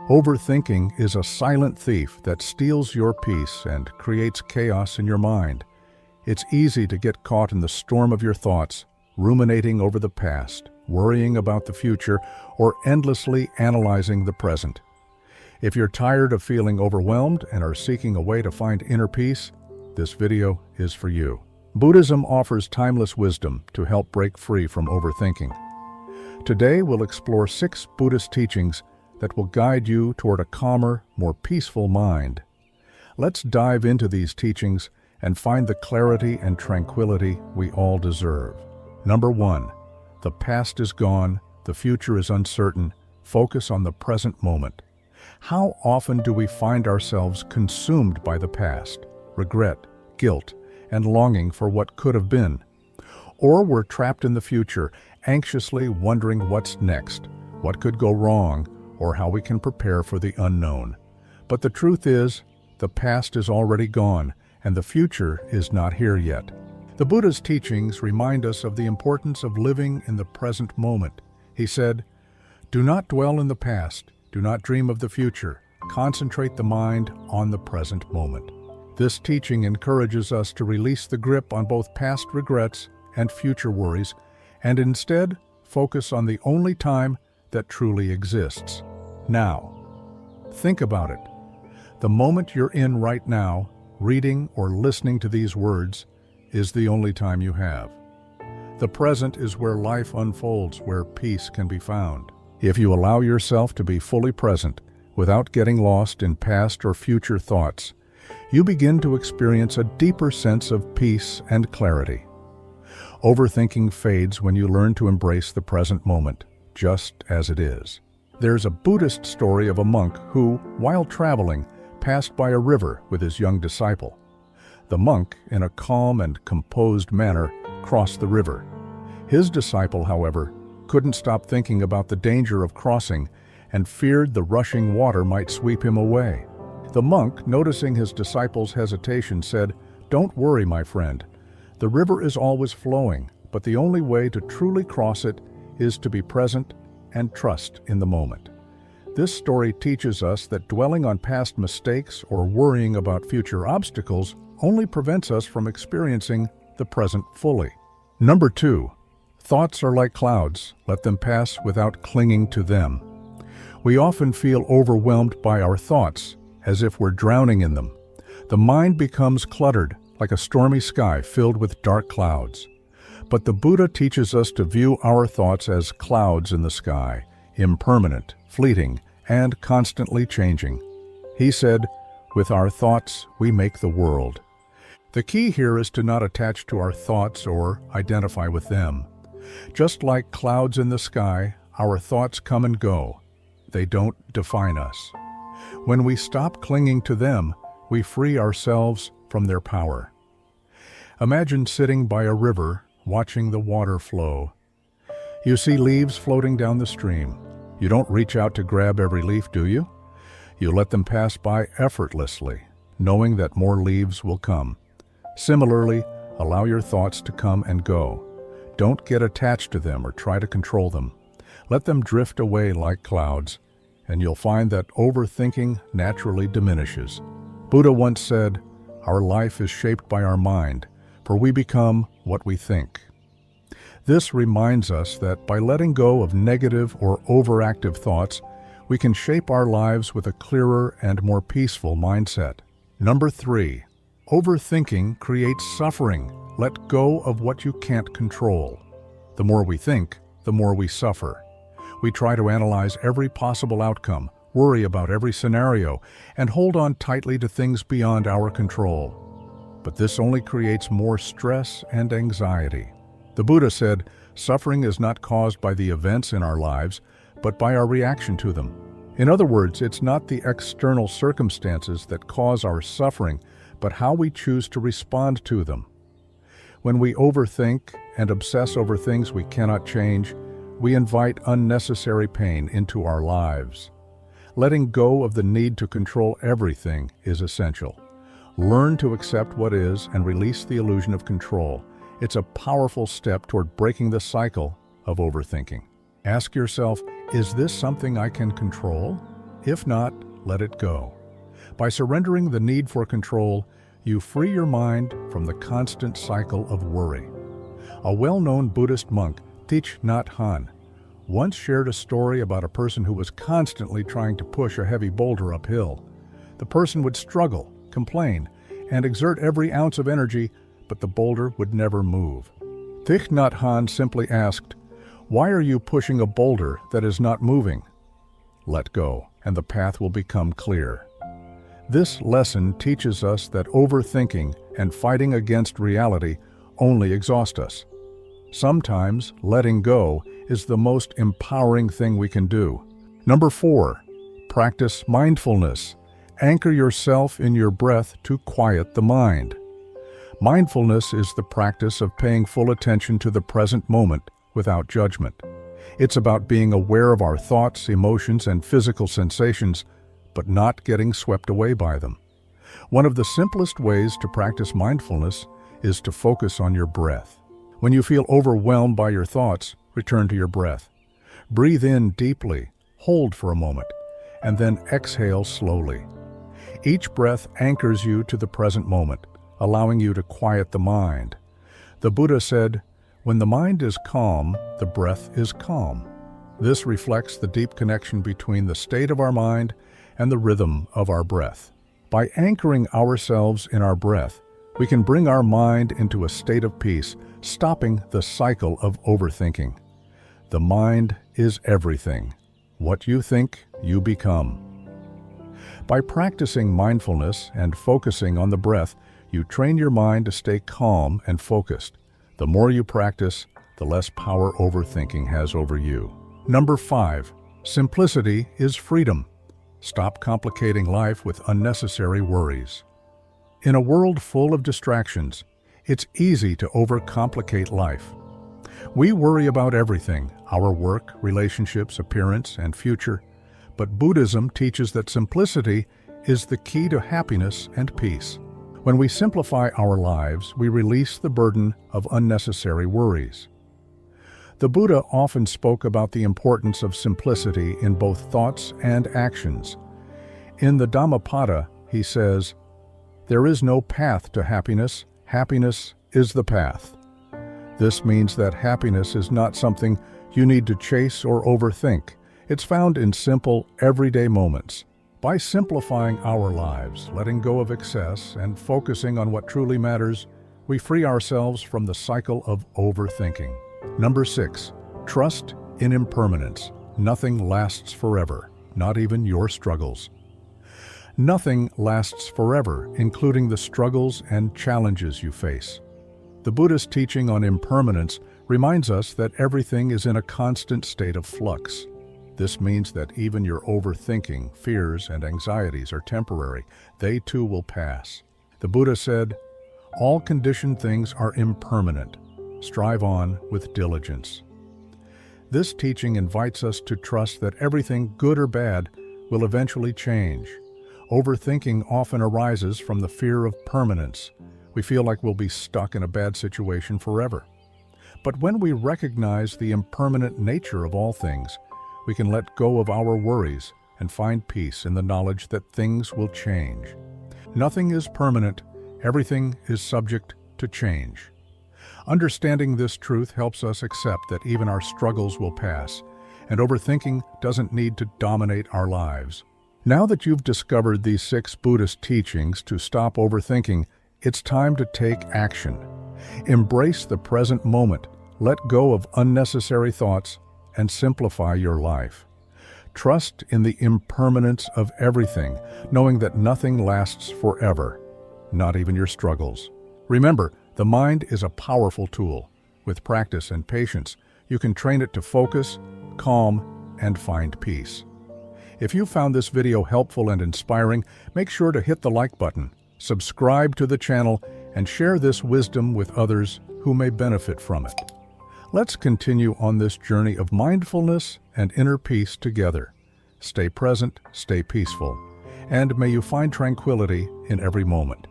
Overthinking is a silent thief that steals your peace and creates chaos in your mind. It's easy to get caught in the storm of your thoughts, ruminating over the past, worrying about the future, or endlessly analyzing the present. If you're tired of feeling overwhelmed and are seeking a way to find inner peace, this video is for you. Buddhism offers timeless wisdom to help break free from overthinking. Today, we'll explore 6 Buddhist teachings that will guide you toward a calmer, more peaceful mind. Let's dive into these teachings and find the clarity and tranquility we all deserve. Number 1. The past is gone, the future is uncertain. Focus on the present moment. How often do we find ourselves consumed by the past, regret, guilt, and longing for what could have been? Or we're trapped in the future, anxiously wondering what's next, what could go wrong, or how we can prepare for the unknown. But the truth is, the past is already gone, and the future is not here yet. The Buddha's teachings remind us of the importance of living in the present moment. He said, "Do not dwell in the past, do not dream of the future. Concentrate the mind on the present moment." This teaching encourages us to release the grip on both past regrets and future worries, and instead focus on the only time that truly exists. Now, think about it. The moment you're in right now, reading or listening to these words, is the only time you have. The present is where life unfolds, where peace can be found. If you allow yourself to be fully present, without getting lost in past or future thoughts, you begin to experience a deeper sense of peace and clarity. Overthinking fades when you learn to embrace the present moment, just as it is. There's a Buddhist story of a monk who, while traveling, passed by a river with his young disciple. The monk, in a calm and composed manner, crossed the river. His disciple, however, couldn't stop thinking about the danger of crossing and feared the rushing water might sweep him away. The monk, noticing his disciple's hesitation, said, "Don't worry, my friend. The river is always flowing, but the only way to truly cross it is to be present and trust in the moment." This story teaches us that dwelling on past mistakes or worrying about future obstacles only prevents us from experiencing the present fully. Number 2. Thoughts are like clouds. Let them pass without clinging to them. We often feel overwhelmed by our thoughts, as if we're drowning in them. The mind becomes cluttered, like a stormy sky filled with dark clouds. But the Buddha teaches us to view our thoughts as clouds in the sky, impermanent, fleeting, and constantly changing. He said, "With our thoughts, we make the world." The key here is to not attach to our thoughts or identify with them. Just like clouds in the sky, our thoughts come and go. They don't define us. When we stop clinging to them, we free ourselves from their power. Imagine sitting by a river, watching the water flow. You see leaves floating down the stream. You don't reach out to grab every leaf, do you? You let them pass by effortlessly, knowing that more leaves will come. Similarly, allow your thoughts to come and go. Don't get attached to them or try to control them. Let them drift away like clouds, and you'll find that overthinking naturally diminishes. Buddha once said, "Our life is shaped by our mind, for we become what we think." This reminds us that by letting go of negative or overactive thoughts, we can shape our lives with a clearer and more peaceful mindset. Number 3. Overthinking creates suffering. Let go of what you can't control. The more we think, the more we suffer. We try to analyze every possible outcome, worry about every scenario, and hold on tightly to things beyond our control. But this only creates more stress and anxiety. The Buddha said, "Suffering is not caused by the events in our lives, but by our reaction to them." In other words, it's not the external circumstances that cause our suffering, but how we choose to respond to them. When we overthink and obsess over things we cannot change, we invite unnecessary pain into our lives. Letting go of the need to control everything is essential. Learn to accept what is and release the illusion of control. It's a powerful step toward breaking the cycle of overthinking. Ask yourself, is this something I can control? If not, let it go. By surrendering the need for control, you free your mind from the constant cycle of worry. A well-known Buddhist monk, Thich Nhat Hanh, once shared a story about a person who was constantly trying to push a heavy boulder uphill. The person would struggle, complain, and exert every ounce of energy, but the boulder would never move. Thich Nhat Hanh simply asked, "Why are you pushing a boulder that is not moving?" Let go, and the path will become clear. This lesson teaches us that overthinking and fighting against reality only exhaust us. Sometimes letting go is the most empowering thing we can do. Number 4, practice mindfulness. Anchor yourself in your breath to quiet the mind. Mindfulness is the practice of paying full attention to the present moment without judgment. It's about being aware of our thoughts, emotions, and physical sensations, but not getting swept away by them. One of the simplest ways to practice mindfulness is to focus on your breath. When you feel overwhelmed by your thoughts, return to your breath. Breathe in deeply, hold for a moment, and then exhale slowly. Each breath anchors you to the present moment, allowing you to quiet the mind. The Buddha said, "When the mind is calm, the breath is calm." This reflects the deep connection between the state of our mind and the rhythm of our breath. By anchoring ourselves in our breath, we can bring our mind into a state of peace, stopping the cycle of overthinking. The mind is everything. What you think, you become. By practicing mindfulness and focusing on the breath, you train your mind to stay calm and focused. The more you practice, the less power overthinking has over you. Number 5, simplicity is freedom. Stop complicating life with unnecessary worries. In a world full of distractions, it's easy to overcomplicate life. We worry about everything, our work, relationships, appearance, and future. But Buddhism teaches that simplicity is the key to happiness and peace. When we simplify our lives, we release the burden of unnecessary worries. The Buddha often spoke about the importance of simplicity in both thoughts and actions. In the Dhammapada, he says, "There is no path to happiness. Happiness is the path." This means that happiness is not something you need to chase or overthink. It's found in simple, everyday moments. By simplifying our lives, letting go of excess, and focusing on what truly matters, we free ourselves from the cycle of overthinking. Number 6, trust in impermanence. Nothing lasts forever, not even your struggles. Nothing lasts forever, including the struggles and challenges you face. The Buddhist teaching on impermanence reminds us that everything is in a constant state of flux. This means that even your overthinking, fears, and anxieties are temporary. They too will pass. The Buddha said, "All conditioned things are impermanent. Strive on with diligence." This teaching invites us to trust that everything, good or bad, will eventually change. Overthinking often arises from the fear of permanence. We feel like we'll be stuck in a bad situation forever. But when we recognize the impermanent nature of all things, we can let go of our worries and find peace in the knowledge that things will change. Nothing is permanent. Everything is subject to change. Understanding this truth helps us accept that even our struggles will pass, and overthinking doesn't need to dominate our lives. Now that you've discovered these 6 Buddhist teachings to stop overthinking, it's time to take action. Embrace the present moment, let go of unnecessary thoughts, and simplify your life. Trust in the impermanence of everything, knowing that nothing lasts forever, not even your struggles. Remember, the mind is a powerful tool. With practice and patience, you can train it to focus, calm, and find peace. If you found this video helpful and inspiring, make sure to hit the like button, subscribe to the channel, and share this wisdom with others who may benefit from it. Let's continue on this journey of mindfulness and inner peace together. Stay present, stay peaceful, and may you find tranquility in every moment.